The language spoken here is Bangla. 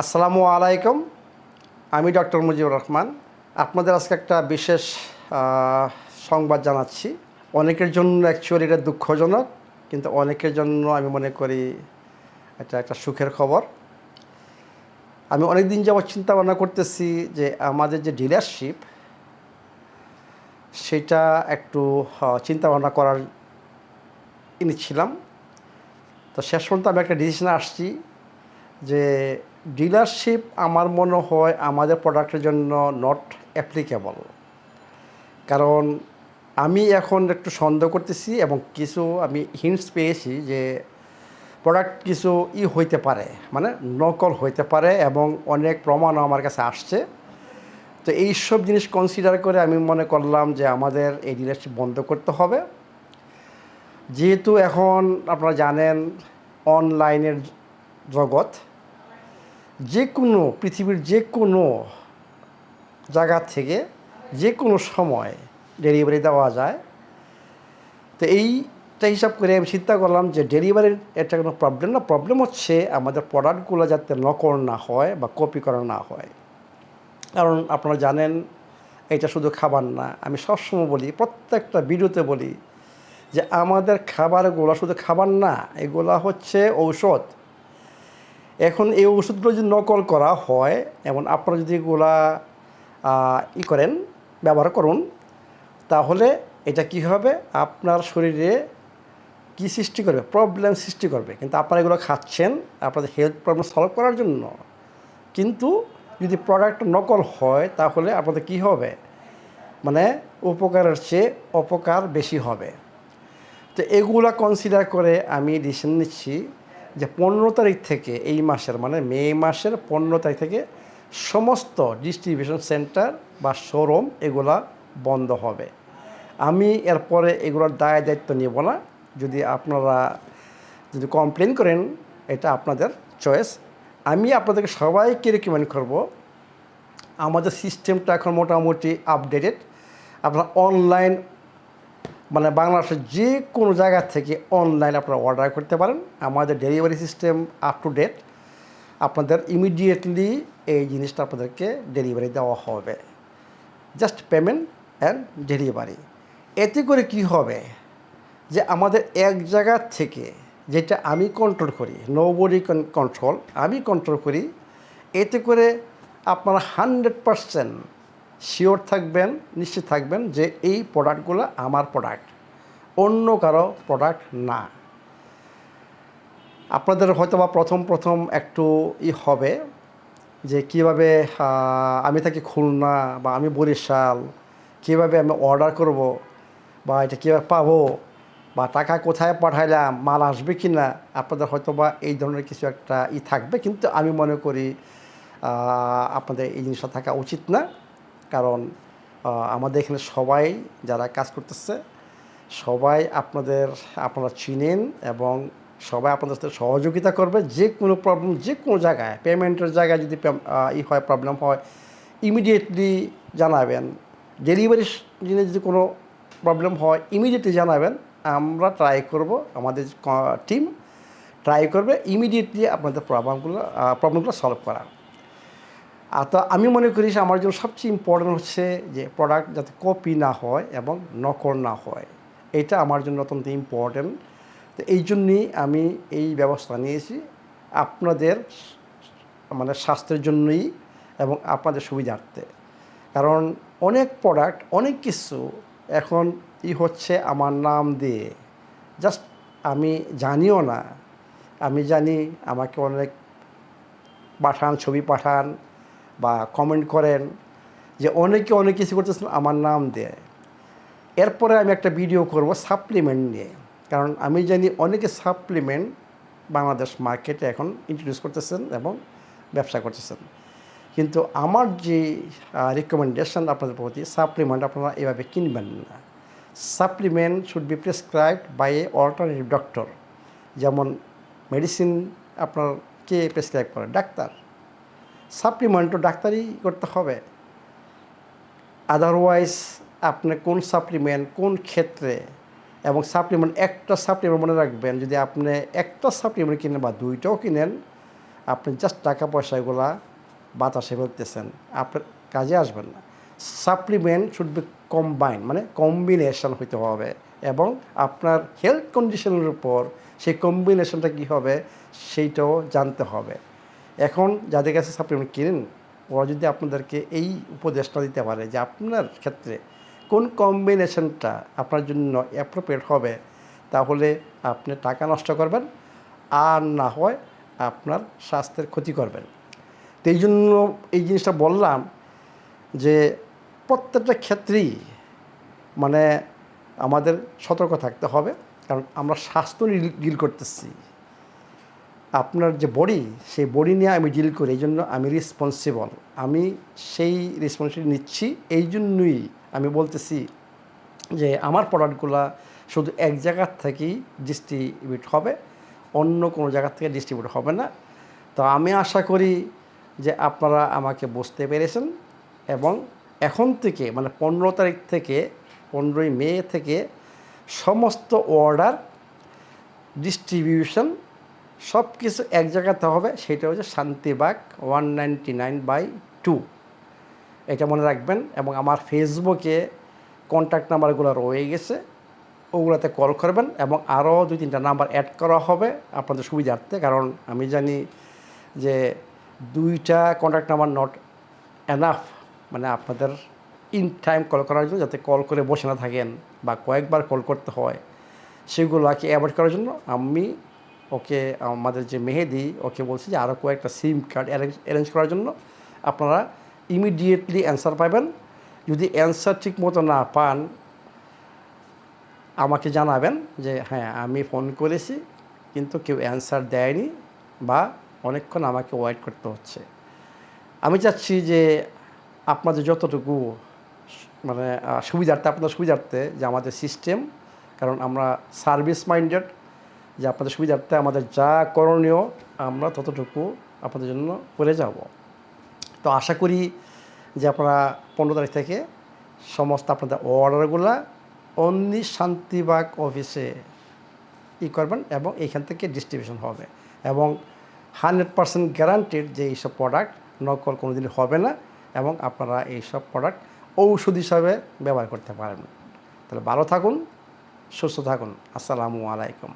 আসসালামু আলাইকুম। আমি ডক্টর মুজিবুর রহমান। আপনাদের আজকে একটা বিশেষ সংবাদ জানাচ্ছি। অনেকের জন্য অ্যাকচুয়ালি এটা দুঃখজনক, কিন্তু অনেকের জন্য আমি মনে করি এটা একটা সুখের খবর। আমি অনেক দিন যাবত চিন্তা ভাবনা করতেছি যে আমাদের যে ডিলারশিপ সেটা একটু চিন্তা ভাবনা করার ছিলাম। তো শেষ পর্যন্ত আমি একটা ডিসিশনে আসছি যে ডিলারশিপ আমার মনে হয় আমাদের প্রোডাক্টের জন্য নট অ্যাপ্লিকেবল। কারণ আমি এখন একটু সন্দেহ করতেছি এবং কিছু আমি হিন্টস পেয়েছি যে প্রোডাক্ট কিছু হইতে পারে, মানে নকল হইতে পারে, এবং অনেক প্রমাণও আমার কাছে আসছে। তো এইসব জিনিস কনসিডার করে আমি মনে করলাম যে আমাদের এই ডিলারশিপ বন্ধ করতে হবে। যেহেতু এখন আপনারা জানেন অনলাইনের জগৎ, যে কোনো পৃথিবীর যে কোনো জায়গা থেকে যে কোনো সময় ডেলিভারি দেওয়া যায়। তো এইটা হিসাব করে আমি চিন্তা করলাম যে ডেলিভারির এটা কোনো প্রবলেম না, প্রবলেম হচ্ছে আমাদের প্রোডাক্টগুলো যাতে নকল না হয় বা কপি করা না হয়। কারণ আপনারা জানেন এটা শুধু খাবার না, আমি সবসময় বলি, প্রত্যেকটা ভিডিওতে বলি যে আমাদের খাবারগুলো শুধু খাবার না, এগুলো হচ্ছে ঔষধ। এখন এই ওষুধগুলো যদি নকল করা হয় এবং আপনারা যদি এগুলা করেন, ব্যবহার করুন, তাহলে এটা কি হবে, আপনার শরীরে কি সৃষ্টি করবে, প্রবলেম সৃষ্টি করবে। কিন্তু আপনারা এগুলো খাচ্ছেন আপনাদের হেলথ প্রবলেম সলভ করার জন্য, কিন্তু যদি প্রোডাক্ট নকল হয় তাহলে আপনাদের কি হবে, মানে উপকারের চেয়ে অপকার বেশি হবে। তো এগুলা কনসিডার করে আমি ডিসিশন নিচ্ছি যে 15 তারিখ থেকে, এই মাসের মানে মে মাসের 15 তারিখ থেকে সমস্ত ডিস্ট্রিবিউশন সেন্টার বা শোরুম এগুলা বন্ধ হবে। আমি এরপরে এগুলোর দায়িত্ব নেব না। যদি আপনারা কমপ্লেন করেন, এটা আপনাদের চয়েস। আমি আপনাদেরকে সবাইকে রেকমেন্ড করব, আমাদের সিস্টেমটা এখন মোটামুটি আপডেটেড। আপনারা অনলাইন মানে বাংলাদেশের যে কোনো জায়গা থেকে অনলাইন আপনারা অর্ডার করতে পারেন। আমাদের delivery system up to date. আপনাদের ইমিডিয়েটলি এই জিনিসটা আপনাদেরকে ডেলিভারি দেওয়া হবে, জাস্ট পেমেন্ট অ্যান্ড ডেলিভারি। এতে করে কি হবে যে আমাদের এক জায়গা থেকে, যেটা আমি কন্ট্রোল করি, নোবডি কন্ট্রোল, আমি কন্ট্রোল করি, এতে করে আপনারা 100% শিওর থাকবেন, নিশ্চিত থাকবেন যে এই প্রোডাক্টগুলো আমার প্রোডাক্ট, অন্য কারো প্রোডাক্ট না। আপনাদের হয়তো বা প্রথম একটু হবে যে কীভাবে আমি থাকি খুলনা বা আমি বরিশাল, কীভাবে আমি অর্ডার করব, বা এটা কীভাবে পাবো, বা টাকা কোথায় পাঠাইলাম, মাল আসবে কি না, আপনাদের হয়তো বা এই ধরনের কিছু একটা থাকবে। কিন্তু আমি মনে করি আপনাদের এই জিনিসটা থাকা উচিত না। কারণ আমাদের এখানে সবাই যারা কাজ করতেছে সবাই আপনারা চিনেন এবং সবাই আপনাদের সাথে সহযোগিতা করবে। যে কোনো প্রবলেম, যে কোনো জায়গায়, পেমেন্টের জায়গায় যদি হয়, প্রবলেম হয়, ইমিডিয়েটলি জানাবেন। ডেলিভারি জিনিস যদি কোনো প্রবলেম হয় ইমিডিয়েটলি জানাবেন। আমরা আমাদের টিম ট্রাই করবে ইমিডিয়েটলি আপনাদের প্রবলেমগুলো সলভ করার। তো আমি মনে করি আমার জন্য সবচেয়ে ইম্পর্টেন্ট হচ্ছে যে প্রোডাক্ট যাতে কপি না হয় এবং নকল না হয়, এটা আমার জন্য অত্যন্ত ইম্পর্টেন্ট। তো এই জন্যই আমি এই ব্যবস্থা নিয়েছি, আপনাদের মানে স্বাস্থ্যের জন্যই এবং আপনাদের সুবিধার্থে। কারণ অনেক প্রোডাক্ট, অনেক কিছু এখন হচ্ছে আমার নাম দিয়ে, জাস্ট আমি জানিও না। আমি জানি আমাকে অনেক ছবি পাঠান বা কমেন্ট করেন যে অনেকে অনেক কিছু করতেছেন আমার নাম দিয়ে। এরপরে আমি একটা ভিডিও করব সাপ্লিমেন্ট নিয়ে, কারণ আমি জানি অনেকে সাপ্লিমেন্ট বাংলাদেশ মার্কেটে এখন ইন্ট্রোডিউস করতেছেন এবং ব্যবসা করতেছেন। কিন্তু আমার যে রিকমেন্ডেশন আপনাদের প্রতি, সাপ্লিমেন্ট আপনারা এভাবে কিনবেন না। Supplement should be prescribed by a alternative doctor. যেমন মেডিসিন আপনার কে প্রেসক্রাইব করে? ডাক্তার। সাপ্লিমেন্টও ডাক্তারই করতে হবে। আদারওয়াইজ আপনি কোন সাপ্লিমেন্ট কোন ক্ষেত্রে, এবং সাপ্লিমেন্ট, একটা সাপ্লিমেন্ট মনে রাখবেন, যদি আপনি একটা সাপ্লিমেন্ট কিনেন বা দুইটাও কিনেন, আপনি জাস্ট টাকা পয়সাগুলা বাতাসে ফেলতেছেন, আপনার কাজে আসবেন না। সাপ্লিমেন্ট শুড বি কম্বাইন, মানে কম্বিনেশন হইতে হবে, এবং আপনার হেলথ কন্ডিশনের উপর সেই কম্বিনেশনটা কী হবে সেইটাও জানতে হবে। এখন যাদের কাছে সাপ্লিমেন্ট কিনেন, ওরা যদি আপনাদেরকে এই উপদেশটা দিতে পারে যে আপনার ক্ষেত্রে কোন কম্বিনেশনটা আপনার জন্য অ্যাপ্রোপ্রিয়েট হবে, তাহলে আপনি টাকা নষ্ট করবেন, আর না হয় আপনার স্বাস্থ্যের ক্ষতি করবেন। তো এই জন্য এই জিনিসটা বললাম যে প্রত্যেকটা ক্ষেত্রেই মানে আমাদের সতর্ক থাকতে হবে, কারণ আমরা স্বাস্থ্য ডিল করতেছি। আপনার যে বডি, সেই বডি নিয়ে আমি ডিল করি, এই জন্য আমি রেসপন্সিবল, আমি সেই রেসপন্সিবিলিটি নিচ্ছি। এই জন্যই আমি বলতেছি যে আমার প্রোডাক্টগুলা শুধু এক জায়গার থেকেই ডিস্ট্রিবিউট হবে, অন্য কোনো জায়গা থেকে ডিস্ট্রিবিউট হবে না। তো আমি আশা করি যে আপনারা আমাকে বুঝতে পেরেছেন, এবং এখন থেকে মানে 15 তারিখ থেকে 15ই মে থেকে সমস্ত অর্ডার, ডিস্ট্রিবিউশন সব কিছু এক জায়গাতে হবে। সেটা হচ্ছে শান্তিবাগ 199/2, এটা মনে রাখবেন। এবং আমার ফেসবুকে কন্ট্যাক্ট নাম্বারগুলো রয়ে গেছে, ওগুলোতে কল করবেন, এবং আরও 2-3টা নাম্বার অ্যাড করা হবে আপনাদের সুবিধার্থে। কারণ আমি জানি যে 2টা কন্ট্যাক্ট নাম্বার নট এনাফ, মানে আপনাদের ইন টাইম কল করার জন্য, যাতে কল করে বসে না থাকেন বা কয়েকবার কল করতে হয়, সেগুলোকে অ্যাভয়েড করার জন্য আমি ওকে, আমাদের যে মেহেদি, ওকে বলছি যে আরও কয়েকটা সিম কার্ড অ্যারেঞ্জ করার জন্য। আপনারা ইমিডিয়েটলি অ্যান্সার পাবেন। যদি অ্যান্সার ঠিক মতো না পান, আমাকে জানাবেন যে হ্যাঁ আমি ফোন করেছি কিন্তু কেউ অ্যান্সার দেয়নি, বা অনেকক্ষণ আমাকে ওয়েট করতে হচ্ছে। আমি চাচ্ছি যে আপনাদের যতটুকু মানে সুবিধার্থে, আপনাদের সুবিধার্থে যে আমাদের সিস্টেম, কারণ আমরা সার্ভিস মাইন্ডেড, যে আপনাদের সুবিধার্থে আমাদের যা করণীয় আমরা ততটুকু আপনাদের জন্য করে যাব। তো আশা করি যে আপনারা 15 তারিখ থেকে সমস্ত আপনাদের অর্ডারগুলা অনলি শান্তিবাগ অফিসে করবেন, এবং এইখান থেকে ডিস্ট্রিবিউশন হবে, এবং 100% গ্যারান্টেড যে এইসব প্রোডাক্ট নকল কোনো দিন হবে না, এবং আপনারা এইসব প্রোডাক্ট ঔষধ হিসাবে ব্যবহার করতে পারেন। তাহলে ভালো থাকুন, সুস্থ থাকুন। আসসালামু আলাইকুম।